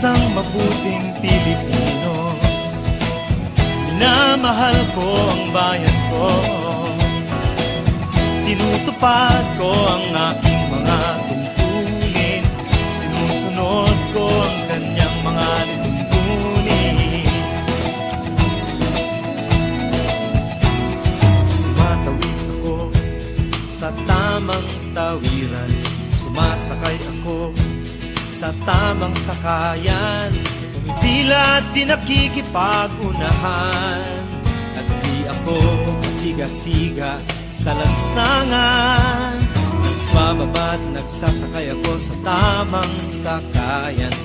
isang mabuting Pilipino. Minamahal ko ang bayan ko, tinutupad ko ang aking mga tungkulin, sinusunod ko ang kanyang mga lituntunin. Tumatawid ako sa tamang tawiran, sumasakay ako sa tamang sakayan, pumipila at di nakikipag-unahan, at di ako masiga-siga sa lansangan. Nagbababa't nagsasakay ako sa tamang sakayan,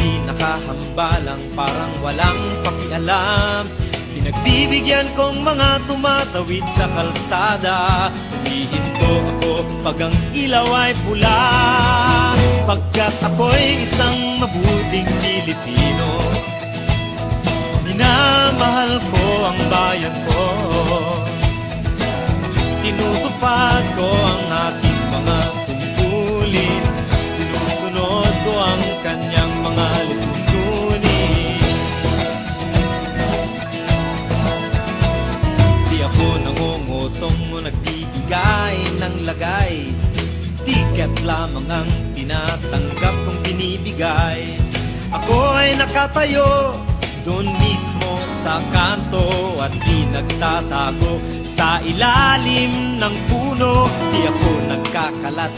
di nakahambalang parang walang pakialam. Pinagbibigyan kong mga tumatawid sa kalsada, humihinto ako pag ang ilaw ay pula, pagkat ako'y isang mabuting Pilipino. Minamahal ko ang bayan ko, tinutupad ko ang aking mga tungkulin, sinusunod ko ang kanyang mga lituntunin. Di ako nangungutong o nagbibigay ng lagay, tiket lamang ang tinatanggap kong binibigay. Ako ay nakatayo doon mismo sa kanto at di nagtatago sa ilalim ng puno. Di ako nagkakalat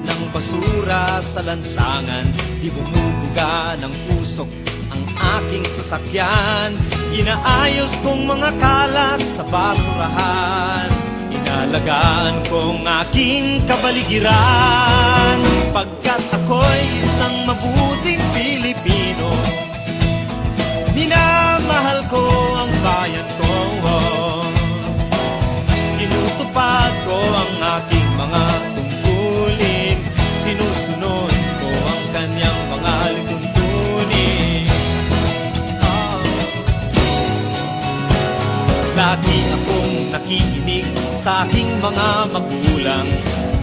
ng basura sa lansangan, di bumubuga ng usok ang aking sasakyan. Inaayos kong mga kalat sa basurahan, inalagaan kong aking kapaligiran, pagkat ako'y isang mabuting Pilipino. Minamahal ko ang bayan ko, tinutupad ko ang aking mga tungkulin, sinusunod ko ang kanyang mga lituntunin. Lagi akong nakikinig sa aking mga magulang,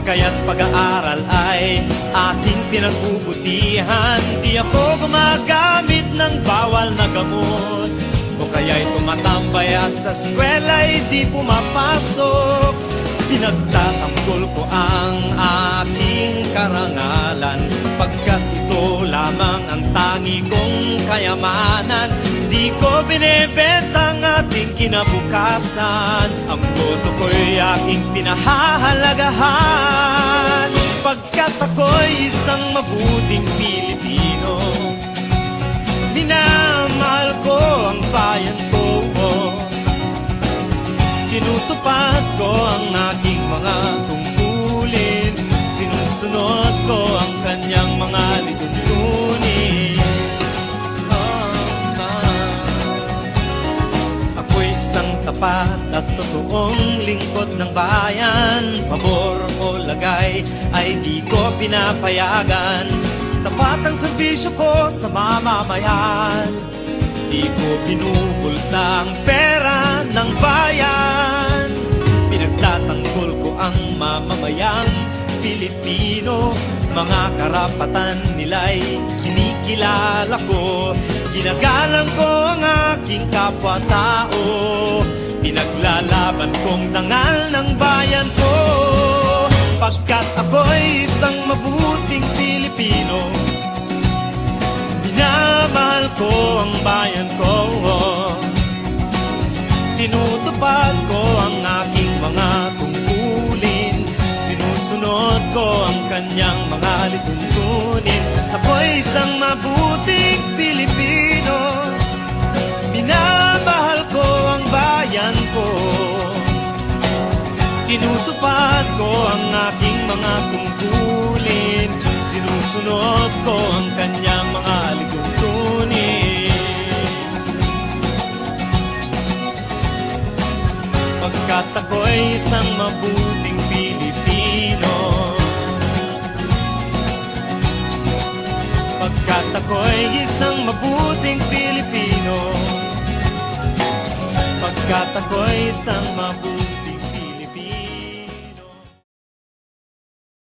kaya't pag-aaral ay aking pinagbubutihan. Di ako gumagamit ng bawal na gamot, o kaya'y tumatambay at sa eskwela'y di pumapasok. Pinagtatanggol ko ang aking karangalan, pagkat ito lamang ang tangi kong kayamanan. Di ko binebenta ang ating kinabukasan, ang boto ko'y aking pinahahalagahan, pagkat ako'y isang mabuting Pilipino. Minamahal ko ang bayan ko, tinutupad ko ang aking mga tungkulin, sinusunod ko ang kanyang mga lituntunin. Ako'y isang tapat at totoong lingkod ng bayan, pabor o lagay ay di ko pinapayagan. Tapat ang serbisyo ko sa mamamayan, di ko binubulsa ang pera ng bayan. Pinagtatanggol ko ang mamamayang Pilipino, mga karapatan nila'y kinikilala ko. Ginagalang ko ang aking kapwa-tao, pinaglalaban kong dangal ng bayan ko, pagkat ako'y isang mabuting Pilipino. Minamahal ko ang bayan ko, tinutupad ko ang aking mga tungkulin, sinusunod ko ang kanyang mga lituntunin. Ako'y isang mabuting Pilipino, minamahal ko ang bayan ko, tinutupad ko ang aking mga tungkulin, sinusunod ko ang kanyang mga lituntunin. Pagkat ako'y isang mabuting Pilipino, pagkat ako'y isang mabuting Pilipino, pagkat ako'y isang mabuting